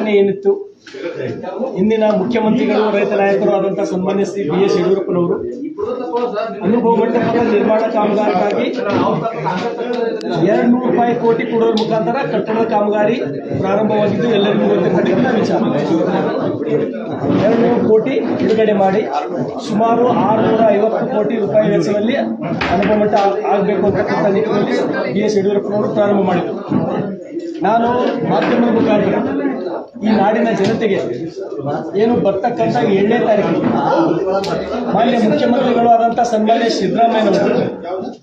ಘಟನೆ ಏನಿತ್ತು, ಇಂದಿನ ಮುಖ್ಯಮಂತ್ರಿಗಳು ರೈತ ನಾಯಕರು ಆದಂತಹ ಸನ್ಮಾನ್ಯ ಶ್ರೀ ಬಿ ಎಸ್ ಯಡಿಯೂರಪ್ಪನವರು ಅನುಭವ ಮಂಟಪದ ನಿರ್ಮಾಣ ಕಾಮಗಾರಿಗಾಗಿ 200 ಕೋಟಿ ಕೊಡುವ ಮುಖಾಂತರ ಕಟ್ಟಡ ಕಾಮಗಾರಿ ಪ್ರಾರಂಭವಾಗಿದ್ದು ಎಲ್ಲರಿಗೂ ಗೊತ್ತಿರತಕ್ಕಂಥ ವಿಚಾರ. 200 ಕೋಟಿ ಬಿಡುಗಡೆ ಮಾಡಿ ಸುಮಾರು 650 ಕೋಟಿ ರೂಪಾಯಿ ವೆಚ್ಚದಲ್ಲಿ ಅನುಭವ ಮಂಟಪ ಆಗಬೇಕು ಅಂತಕ್ಕಂಥ ನಿಟ್ಟಿನಲ್ಲಿ ಬಿ ಎಸ್ ಯಡಿಯೂರಪ್ಪನವರು ಪ್ರಾರಂಭ ಮಾಡಿದರು. ನಾನು ಮಾಧ್ಯಮದ ಮುಖಾಂತರ ಈ ನಾಡಿನ ಜನತೆಗೆ ಏನು ಬರ್ತಕ್ಕಂಥ 7ನೇ ತಾರೀಕು ಮಾನ್ಯ ಮುಖ್ಯಮಂತ್ರಿಗಳು ಆದಂತಹ ಸನ್ಮಾನ್ಯ ಸಿದ್ದರಾಮಯ್ಯನವರು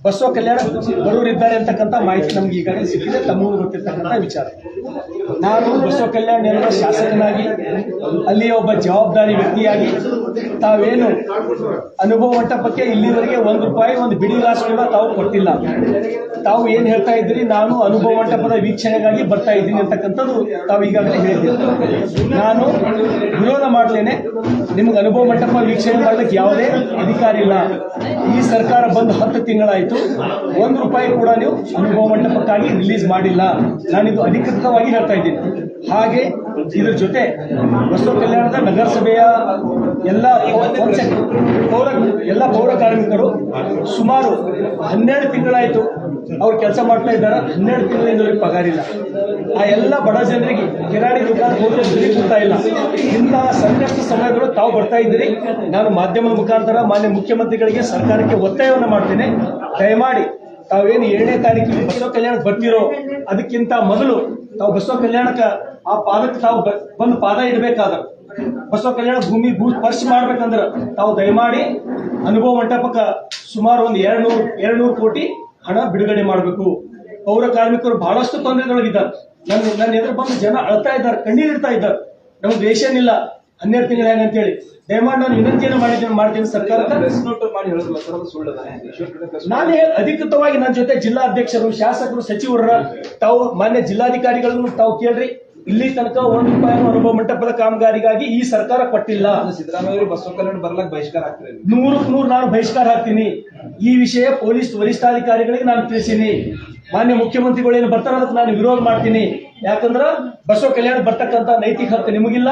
ಬಸವ ಕಲ್ಯಾಣ ಬರುವರಿದ್ದಾರೆ ಅಂತಕ್ಕಂಥ ಮಾಹಿತಿ ನಮ್ಗೆ ಈಗಾಗಲೇ ಸಿಕ್ಕಿದೆ, ತಮಗೂ ಗೊತ್ತಿರ್ತಕ್ಕಂಥ ವಿಚಾರ. ನಾನು ಬಸವ ಕಲ್ಯಾಣ ಶಾಸಕನಾಗಿ ಅಲ್ಲಿಯ ಒಬ್ಬ ಜವಾಬ್ದಾರಿ ವ್ಯಕ್ತಿಯಾಗಿ ತಾವೇನು ಅನುಭವ ಮಂಟಪಕ್ಕೆ ಇಲ್ಲಿವರೆಗೆ ₹1 ಒಂದು ಬಿಡಿಗಾಸು ಕೂಡ ತಾವು ಕೊಟ್ಟಿಲ್ಲ. ತಾವು ಏನ್ ಹೇಳ್ತಾ ಇದ್ದೀರಿ, ನಾನು ಅನುಭವ ಮಂಟಪದ ವೀಕ್ಷಣೆಗಾಗಿ ಬರ್ತಾ ಇದ್ದೀನಿ ಅಂತಕ್ಕಂಥದ್ದು ತಾವು ಈಗಾಗಲೇ ಹೇಳಿದ್ದೀರಿ. ನಾನು ವಿರೋಧ ಮಾಡ್ತೇನೆ. ನಿಮ್ಗೆ ಅನುಭವ ಮಂಟಪ ವೀಕ್ಷಣೆ ಮಾಡಲಿಕ್ಕೆ ಯಾವುದೇ ಅಧಿಕಾರ ಇಲ್ಲ. ಈ ಸರ್ಕಾರ ಬಂದು 10 ತಿಂಗಳಾಯಿತು, ₹1 ಕೂಡ ನೀವು ಅನುಭವ ಮಂಟಪಕ್ಕಾಗಿ ರಿಲೀಸ್ ಮಾಡಿಲ್ಲ. ನಾನಿದು ಅಧಿಕೃತವಾಗಿ ಹೇಳ್ತಾ ಇದ್ದೀನಿ. ಹಾಗೆ ಇದ್ರ ಜೊತೆ ಬಸವ ಕಲ್ಯಾಣದ ನಗರಸಭೆಯ ಎಲ್ಲ ಪೌರ ಕಾರ್ಮಿಕರು ಸುಮಾರು 12 ತಿಂಗಳಾಯಿತು ಅವ್ರು ಕೆಲಸ ಮಾಡ್ತಾ ಇದ್ದಾರೆ. 12 ತಿಂಗಳಿಂದ ಅವ್ರಿಗೆ ಪಗಾರ ಇಲ್ಲ. ಆ ಎಲ್ಲ ಬಡ ಜನರಿಗೆ ಕಿರಾಣಿ ದುಕಾನ್ ಹೋದ್ರೆ ದುಡ್ಡು ಕೊಡ್ತಾ ಇಲ್ಲ. ಇಂತಹ ಸಂಕಷ್ಟ ಸಮಯಗಳು ತಾವು ಬರ್ತಾ ಇದ್ದೀರಿ. ನಾನು ಮಾಧ್ಯಮದ ಮುಖಾಂತರ ಮಾನ್ಯ ಮುಖ್ಯಮಂತ್ರಿಗಳಿಗೆ ಸರ್ಕಾರಕ್ಕೆ ಒತ್ತಾಯವನ್ನು ಮಾಡ್ತೇನೆ. ದಯಮಾಡಿ ತಾವೇನು 7ನೇ ತಾರೀಕಿಗೆ ಬಸವ ಕಲ್ಯಾಣಕ್ಕೆ ಬರ್ತಿರೋ ಅದಕ್ಕಿಂತ ಮೊದಲು ತಾವು ಬಸವ ಕಲ್ಯಾಣಕ್ಕೆ ಆ ಪಾದಕ್ಕೆ ತಾವು ಬಂದು ಪಾದ ಇಡಬೇಕಾದ ಬಸವ ಕಲ್ಯಾಣ ಭೂಮಿ ಸ್ಪರ್ಶ ಮಾಡ್ಬೇಕಂದ್ರೆ ತಾವು ದಯಮಾಡಿ ಅನುಭವ ಮಂಟಪಕ್ಕೆ ಸುಮಾರು ಒಂದು 200 ಕೋಟಿ ಹಣ ಬಿಡುಗಡೆ ಮಾಡಬೇಕು. ಪೌರ ಕಾರ್ಮಿಕರು ಬಹಳಷ್ಟು ತೊಂದರೆಗಳಾಗಿದ್ದಾರೆ. ನನ್ನ ಎದುರು ಬಂದು ಜನ ಅಳ್ತಾ ಇದ್ದಾರೆ, ಕಣ್ಣೀರಿಡ್ತಾ ಇದ್ದಾರೆ. ನಮ್ಗೆ ರೇಷನ್ ಇಲ್ಲ, 12 ತಿಂಗಳು ಹೆಂಗಂತೇಳಿ. ದಯಮಾಡಿ ನಾನು ವಿನಂತಿಯನ್ನು ಮಾಡ್ತೀನಿ ಸರ್ಕಾರಕ್ಕೆ. ನಾನೇ ಅಧಿಕೃತವಾಗಿ ನನ್ನ ಜೊತೆ ಜಿಲ್ಲಾ ಅಧ್ಯಕ್ಷರು, ಶಾಸಕರು, ಸಚಿವರ ತಾವು ಮಾನ್ಯ ಜಿಲ್ಲಾಧಿಕಾರಿಗಳನ್ನು ತಾವು ಕೇಳ್ರಿ. ಇಲ್ಲಿ ತನಕ ₹1 ಅನುಭವ ಮಂಟಪದ ಕಾಮಗಾರಿಗಾಗಿ ಈ ಸರ್ಕಾರ ಕೊಟ್ಟಿಲ್ಲ. ಸಿದ್ದರಾಮಯ್ಯ ಬಸವ ಕಲ್ಯಾಣ ಬರ್ಲಕ್ ಬಹಿಷ್ಕಾರ ಹಾಕ್ತಾರೆ. 100% ನಾನು ಬಹಿಷ್ಕಾರ ಹಾಕ್ತೀನಿ. ಈ ವಿಷಯ ಪೊಲೀಸ್ ವರಿಷ್ಠಾಧಿಕಾರಿಗಳಿಗೆ ನಾನು ತಿಳಿಸಿನಿ. ಮಾನ್ಯ ಮುಖ್ಯಮಂತ್ರಿಗಳು ಏನು ಬರ್ತಾರ ಅದಕ್ಕೆ ನಾನು ವಿರೋಧ ಮಾಡ್ತೀನಿ. ಯಾಕಂದ್ರ ಬಸವ ಕಲ್ಯಾಣ ಬರ್ತಕ್ಕಂಥ ನೈತಿಕ ಹಕ್ಕು ನಿಮಗಿಲ್ಲ.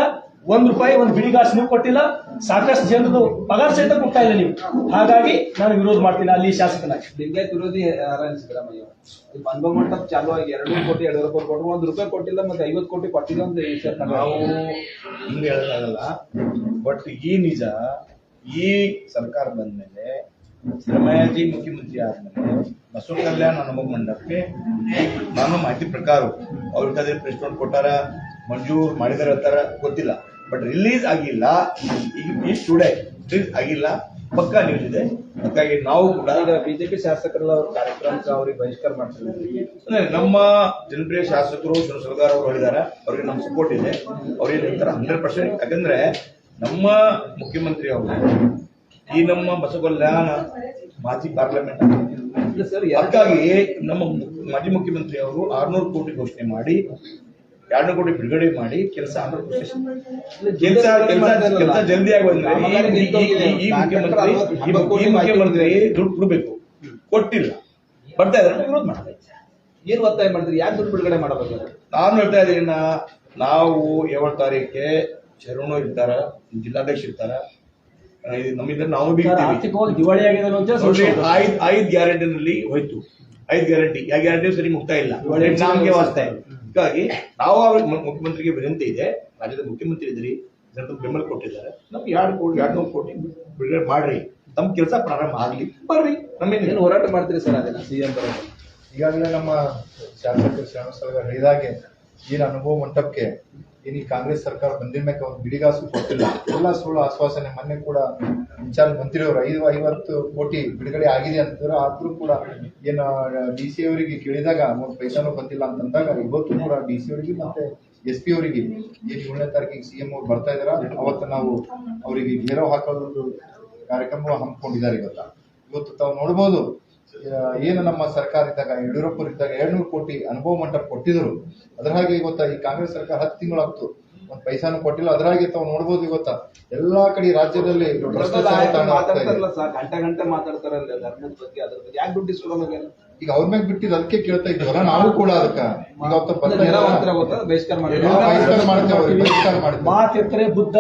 ₹1 ಒಂದು ಬಿಡಿಗಾಸು ನೀವು ಕೊಟ್ಟಿಲ್ಲ. ಸಾಕಷ್ಟು ಜನರದು ಪಗಾರ ಸಹಿತ ಕೊಡ್ತಾ ಇಲ್ಲ ನೀವು. ಹಾಗಾಗಿ ನಾನು ವಿರೋಧ ಮಾಡ್ತೀನಿ ಅಲ್ಲಿ ಶಾಸಕನಾಗಿ. ಲಿಂಗಾಯತ್ ವಿರೋಧಿ ಸಿದ್ದರಾಮಯ್ಯ ಅನುಭವ ಮಂಟಪ ಚಾಲು ಆಗಿ 200 ಕೋಟಿ ಯಡಿಯೂರಪ್ಪ ಕೊಟ್ಟರು, ₹1 ಕೊಟ್ಟಿಲ್ಲ, ಮತ್ತೆ 50 ಕೋಟಿ ಕೊಟ್ಟಿಲ್ಲ ಅಂತ ನಾವು ಹಿಂಗೆ ಹೇಳೋಕ್ಕಾಗಲ್ಲ. ಬಟ್ ಈ ನಿಜ, ಈ ಸರ್ಕಾರ ಬಂದ್ಮೇಲೆ ಸಿದ್ದರಾಮಯ್ಯಜಿ ಮುಖ್ಯಮಂತ್ರಿ ಆದ್ಮೇಲೆ ಬಸವ ಕಲ್ಯಾಣ ಅನುಭವ ಮಂಟಪಕ್ಕೆ ನಾನು ಮಾಹಿತಿ ಪ್ರಕಾರ ಅವ್ರ ಕಡೆ ಪ್ರೆಸ್ ನೋಟ್ ಕೊಟ್ಟಾರ, ಮಂಜೂರು ಮಾಡಿದಾರ ಅಂತಾರ ಗೊತ್ತಿಲ್ಲ. ಬಟ್ ರಿಲೀಸ್ ಆಗಿಲ್ಲ. ಈಗ ಟುಡೇ ರಿಲೀಸ್ ಆಗಿಲ್ಲ, ಪಕ್ಕಾ ನ್ಯೂಸ್ ಇದೆ. ಹಾಗಾಗಿ ನಾವು ಕೂಡ ಈಗ ಬಿಜೆಪಿ ಶಾಸಕರೆಲ್ಲ ಅವ್ರ ಕಾರ್ಯಕ್ರಮಕ್ಕೆ ಅವ್ರಿಗೆ ಬಹಿಷ್ಕಾರ ಮಾಡ್ತಾರೆ. ನಮ್ಮ ಜನಪ್ರಿಯ ಶಾಸಕರು ಶಿವಸರ್ಗಾರ್ ಅವರು ಹೇಳಿದ್ದಾರೆ, ಅವ್ರಿಗೆ ನಮ್ಮ ಸಪೋರ್ಟ್ ಇದೆ. ಅವ್ರಿಗೆ ಹೇಳ್ತಾರೆ 100%. ಯಾಕಂದ್ರೆ ನಮ್ಮ ಮುಖ್ಯಮಂತ್ರಿ ಅವರು ಈ ನಮ್ಮ ಬಸವ ಕಲ್ಯಾಣ ಮಾಜಿ ಪಾರ್ಲಿಮೆಂಟ್ ಹಾಗಾಗಿ ನಮ್ಮ ಮಾಜಿ ಮುಖ್ಯಮಂತ್ರಿ ಅವರು 600 ಕೋಟಿ ಘೋಷಣೆ ಮಾಡಿ 200 ಕೋಟಿ ಬಿಡುಗಡೆ ಮಾಡಿ ಕೆಲಸ ಜಲ್ದಿ ಆಗೋದ್ರೆ ಈ ಮುಖ್ಯಮಂತ್ರಿ ದುಡ್ಡು ಕೊಡಬೇಕು, ಕೊಟ್ಟಿಲ್ಲ, ಬರ್ತಾ ಇದ್ದಾರೆ, ವಿರೋಧ ಮಾಡ್ತಾರೆ. ಏನ್ ಒತ್ತಾಯ ಮಾಡಿದ್ರಿ? ಯಾಕೆ ದುಡ್ಡು ಬಿಡುಗಡೆ ಮಾಡಬೇಕು? ನಾನು ಹೇಳ್ತಾ ಇದ್ದೀನಿ, ನಾವು 7 ತಾರೀಕಿಗೆ ಶರಣು ಇರ್ತಾರ, ಜಿಲ್ಲಾಧ್ಯಕ್ಷ ಇರ್ತಾರ, ನಮ್ಮಿಂದ ನಾವು ದಿವಾಳಿ ಆಗಿದೆ 5 ಗ್ಯಾರಂಟಿನಲ್ಲಿ ಹೋಯ್ತು. 5 ಗ್ಯಾರಂಟಿ, ಯಾವ ಗ್ಯಾರಂಟಿ ಸರಿ ಮುಕ್ತಾ ಇಲ್ಲ, ನಮ್ಗೆ ವಾಸ್ತಾ ಇಲ್ಲ. ಹೀಗಾಗಿ ನಾವು ಮುಖ್ಯಮಂತ್ರಿಗೆ ವಿನಂತಿ ಇದೆ, ರಾಜ್ಯದ ಮುಖ್ಯಮಂತ್ರಿ ಇದ್ರಿ, ಜನರು ಬೆಂಬಲ ಕೊಟ್ಟಿದ್ದಾರೆ, ನಮ್ಗೆ 200 ಕೋಟಿ ಬಿಡುಗಡೆ ಮಾಡ್ರಿ, ತಮ್ಮ ಕೆಲಸ ಪ್ರಾರಂಭ ಆಗ್ಲಿ, ಬರ್ರಿ. ನಮ್ಮೇನು ಹೋರಾಟ ಮಾಡ್ತೀರಿ ಸರ್ ಅದನ್ನ ಸಿಎಂ ಬರೋದು? ಈಗಾಗಲೇ ನಮ್ಮ ಶಾಸಕರು ಶ್ರೀನಿವಾಸ ಹೇಳಿದಾಗೆ ಏನು ಅನುಭವ ಮಂಟಪಕ್ಕೆ ಏನು ಈ ಕಾಂಗ್ರೆಸ್ ಸರ್ಕಾರ ಬಂದಿದ ಮೇಲೆ ಒಂದು ಬಿಡಿಗಾಸು ಕೊಟ್ಟಿಲ್ಲ. ಎಲ್ಲ ಸುಳ್ಳು ಆಶ್ವಾಸನೆ. ಮೊನ್ನೆ ಕೂಡ ಇನ್ಚಾರ್ಜ್ ಮಂತ್ರಿಯವರು 50 ಕೋಟಿ ಬಿಡುಗಡೆ ಆಗಿದೆ ಅಂತಿದ್ರು. ಆದ್ರೂ ಕೂಡ ಏನು DC ಅವರಿಗೆ ಕೇಳಿದಾಗ 3 ಪೈಸಾನು ಬಂದಿಲ್ಲ ಅಂತಂದಾಗ ಇವತ್ತು ಕೂಡ DC ಅವರಿಗೆ ಮತ್ತೆ SP ಅವರಿಗೆ ಏನು 7ನೇ ತಾರೀಕಿಗೆ CM ಅವ್ರು ಬರ್ತಾ ಇದಾರ, ಅವತ್ತು ನಾವು ಅವರಿಗೆ ಘೇರಾವ್ ಹಾಕೋದೊಂದು ಕಾರ್ಯಕ್ರಮ ಹಮ್ಮಿಕೊಂಡಿದ್ದಾರೆ. ಇವತ್ತು ತಾವು ನೋಡ್ಬೋದು, ಏನು ನಮ್ಮ ಸರ್ಕಾರ ಇದ್ದಾಗ ಯಡಿಯೂರಪ್ಪ ಇದ್ದಾಗ 200 ಕೋಟಿ ಅನುಭವ ಮಂಟಪ ಕೊಟ್ಟಿದ್ರು. ಅದರ ಹಾಗೆ ಇವತ್ತು ಈ ಕಾಂಗ್ರೆಸ್ ಸರ್ಕಾರ 10 ತಿಂಗಳಾಗ್ತು, ಒಂದ್ ಪೈಸಾನು ಕೊಟ್ಟಿಲ್ಲ. ಅದ್ರಾಗೆ ತಾವು ನೋಡ್ಬೋದು ಇವತ್ತ ಎಲ್ಲಾ ಕಡೆ ರಾಜ್ಯದಲ್ಲಿ ಭ್ರಷ್ಟಾಚಾರ ತಾಂಡ ಆಗ್ತಾ ಇದೆ. ಮಾತಾಡ್ತಾರಲ್ಲ ಸರ್, ಗಂಟೆ ಮಾತಾಡ್ತಾರಲ್ಲ ಧರ್ಮದ ಬಗ್ಗೆ, ಅದ್ರ ಬಗ್ಗೆ ಯಾಕೆ ದುಡ್ಡು ಇಸ್ಕೊಳೋಲ್ಲ? ಈಗ ಅವ್ರ ಮ್ಯಾಗ ಬಿಟ್ಟಿದ್ದು ಅದಕ್ಕೆ ಕೇಳ್ತಾ ಇದ್ವಲ್ಲ ನಾವು ಕೂಡ. ಅದಕ್ಕ ಈಗ ಅವತ್ತು ಬಹಿಷ್ಕಾರ ಬಹಿಷ್ಕಾರ ಮಾಡ್ತೇವೆ, ಬಹಿಷ್ಕಾರ ಮಾಡಿದ್ವಿ. ಮಾತೆತ್ತರೆ ಬುದ್ಧ